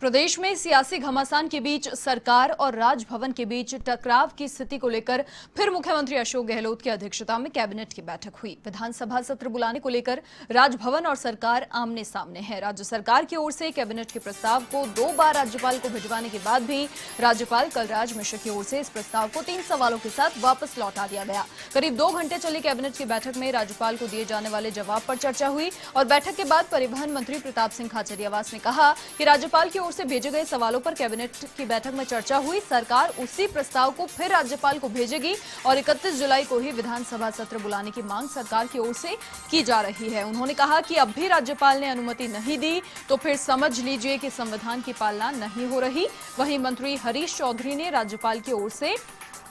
प्रदेश में सियासी घमासान के बीच सरकार और राजभवन के बीच टकराव की स्थिति को लेकर फिर मुख्यमंत्री अशोक गहलोत की अध्यक्षता में कैबिनेट की बैठक हुई। विधानसभा सत्र बुलाने को लेकर राजभवन और सरकार आमने सामने है। राज्य सरकार की ओर से कैबिनेट के प्रस्ताव को 2 बार राज्यपाल को भिजवाने के बाद भी राज्यपाल कलराज मिश्र की ओर से इस प्रस्ताव को 3 सवालों के साथ वापस लौटा दिया गया। करीब 2 घंटे चली कैबिनेट की बैठक में राज्यपाल को दिए जाने वाले जवाब पर चर्चा हुई और बैठक के बाद परिवहन मंत्री प्रताप सिंह खाचरियावास ने कहा कि राज्यपाल की ओर से भेजे गए सवालों पर कैबिनेट की बैठक में चर्चा हुई। सरकार उसी प्रस्ताव को फिर राज्यपाल को भेजेगी और 31 जुलाई को ही विधानसभा सत्र बुलाने की मांग सरकार की ओर से की जा रही है। उन्होंने कहा कि अब भी राज्यपाल ने अनुमति नहीं दी तो फिर समझ लीजिए कि संविधान की पालना नहीं हो रही। वहीं मंत्री हरीश चौधरी ने राज्यपाल की ओर से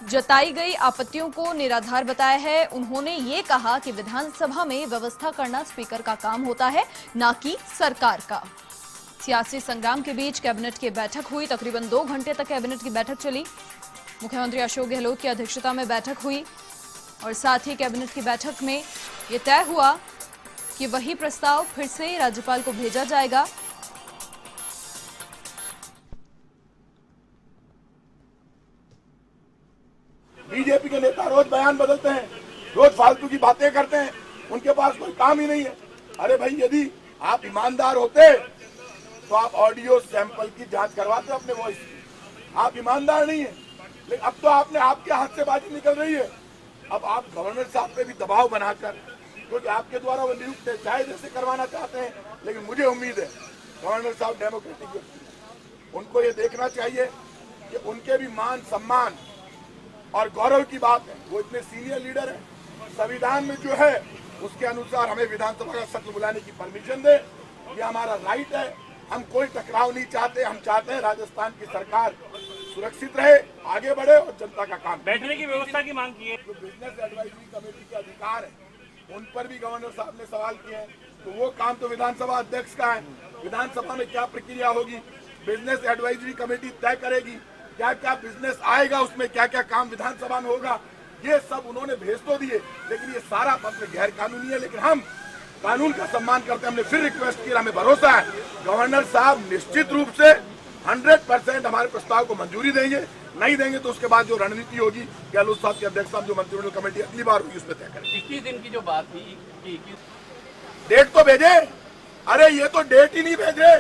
जताई गई आपत्तियों को निराधार बताया है। उन्होंने ये कहा कि विधानसभा में व्यवस्था करना स्पीकर का काम होता है, न कि सरकार का। सियासी संग्राम के बीच कैबिनेट की बैठक हुई। तकरीबन 2 घंटे तक कैबिनेट की बैठक चली। मुख्यमंत्री अशोक गहलोत की अध्यक्षता में बैठक हुई और साथ ही कैबिनेट की बैठक में ये तय हुआ कि वही प्रस्ताव फिर से राज्यपाल को भेजा जाएगा। बीजेपी के नेता रोज बयान बदलते हैं, रोज फालतू की बातें करते हैं, उनके पास कोई काम ही नहीं है। अरे भाई, यदि आप ईमानदार होते तो आप ऑडियो सैंपल की जांच करवाते अपने वॉइस की। आप ईमानदार नहीं है, लेकिन अब तो आपके हाथ से बाजी निकल रही है। अब आप गवर्नर साहब पे भी दबाव बनाकर, क्योंकि आपके द्वारा वो नियुक्त है, चाहे जैसे करवाना चाहते हैं, लेकिन मुझे उम्मीद है गवर्नर साहब डेमोक्रेटिक व्यक्ति हैं। उनको ये देखना चाहिए कि उनके भी मान सम्मान और गौरव की बात है। वो इतने सीनियर लीडर हैं, संविधान में जो है उसके अनुसार हमें विधानसभा का सत्र बुलाने की परमिशन दे, ये हमारा राइट है। हम कोई टकराव नहीं चाहते। हम चाहते हैं राजस्थान की सरकार सुरक्षित रहे, आगे बढ़े और जनता का काम। बैठने की व्यवस्था की मांग की है। जो बिजनेस एडवाइजरी कमेटी के अधिकार है, उन पर भी गवर्नर साहब ने सवाल किए हैं, तो वो काम तो विधानसभा अध्यक्ष का है। विधानसभा में क्या प्रक्रिया होगी, बिजनेस एडवाइजरी कमेटी तय करेगी। क्या क्या बिजनेस आएगा, उसमें क्या क्या काम विधानसभा में होगा, ये सब उन्होंने भेज तो दिए, लेकिन ये सारा पत्र गैर कानूनी है। लेकिन हम कानून का सम्मान करते हैं। हमने फिर रिक्वेस्ट किया, हमें भरोसा है गवर्नर साहब निश्चित रूप से 100% हमारे प्रस्ताव को मंजूरी देंगे। नहीं देंगे तो उसके बाद जो रणनीति होगी, गहलोत साहब की अध्यक्षता में जो मंत्रिमंडल कमेटी अगली बार होगी, उस पर तय करेंगे। 21 दिन की जो बात थी, डेट तो भेजे। अरे ये तो डेट ही नहीं भेजे।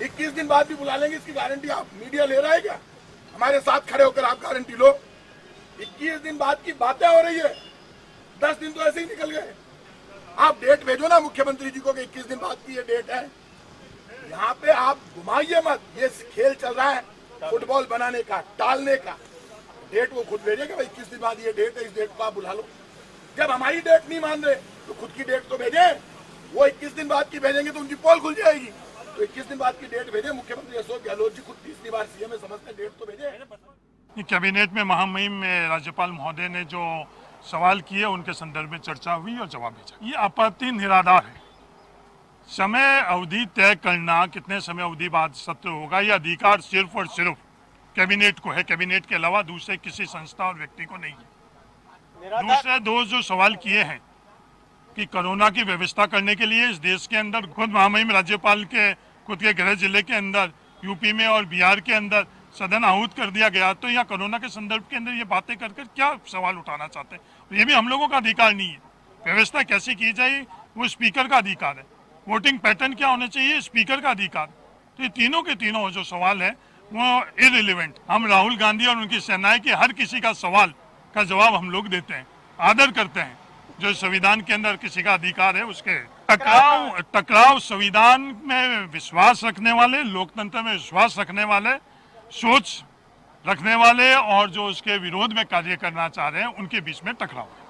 21 दिन बाद भी बुला लेंगे, इसकी गारंटी आप मीडिया ले रहा है क्या? हमारे साथ खड़े होकर आप गारंटी लो। 21 दिन बाद की बातें हो रही है, 10 दिन तो ऐसे ही निकल गए। आप डेट भेजो ना मुख्यमंत्री जी को कि 21 दिन बाद की ये डेट है। यहाँ पे आप घुमाइए मत। ये खेल चल रहा है फुटबॉल बनाने का, टालने का। डेट वो खुद भेजेगा, 21 दिन बाद ये डेट है, इस डेट को आप बुला लो। जब हमारी डेट नहीं मान रहे तो खुद की डेट तो भेजे। वो 21 दिन बाद की भेजेंगे तो उनकी पोल खुल जाएगी। तो 21 दिन बाद की डेट भेजे। मुख्यमंत्री अशोक गहलोत जी खुद तीसरी बार सीएम है, समझते हैं, डेट तो भेजे। कैबिनेट में महामहिम में राज्यपाल महोदय ने जो सवाल किए, उनके संदर्भ में चर्चा हुई और जवाब भेजा। ये आपत्ति निराधार है। समय अवधि तय करना, कितने समय अवधि बाद सत्र होगा, यह अधिकार सिर्फ और सिर्फ कैबिनेट को है। कैबिनेट के अलावा दूसरे किसी संस्था और व्यक्ति को नहीं है। दूसरे 2 जो सवाल किए हैं कि कोरोना की व्यवस्था करने के लिए इस देश के अंदर खुद महामहिम राज्यपाल के खुद के गृह जिले के अंदर, यूपी में और बिहार के अंदर सदन आहूत कर दिया गया, तो यहाँ कोरोना के संदर्भ के अंदर ये बातें कर क्या सवाल उठाना चाहते हैं? ये भी हम लोगों का अधिकार नहीं है। व्यवस्था कैसे की जाए वो स्पीकर का अधिकार है। वोटिंग पैटर्न क्या होना चाहिए, स्पीकर का अधिकार। तो ये तीनों के तीनों जो सवाल है वो इररिलेवेंट। हम राहुल गांधी और उनकी सेनाएं के हर किसी का सवाल का जवाब हम लोग देते हैं, आदर करते हैं। जो संविधान के अंदर किसी का अधिकार है उसके टकराव संविधान में विश्वास रखने वाले, लोकतंत्र में विश्वास रखने वाले, सोच रखने वाले और जो उसके विरोध में कार्य करना चाह रहे हैं, उनके बीच में टकराव है।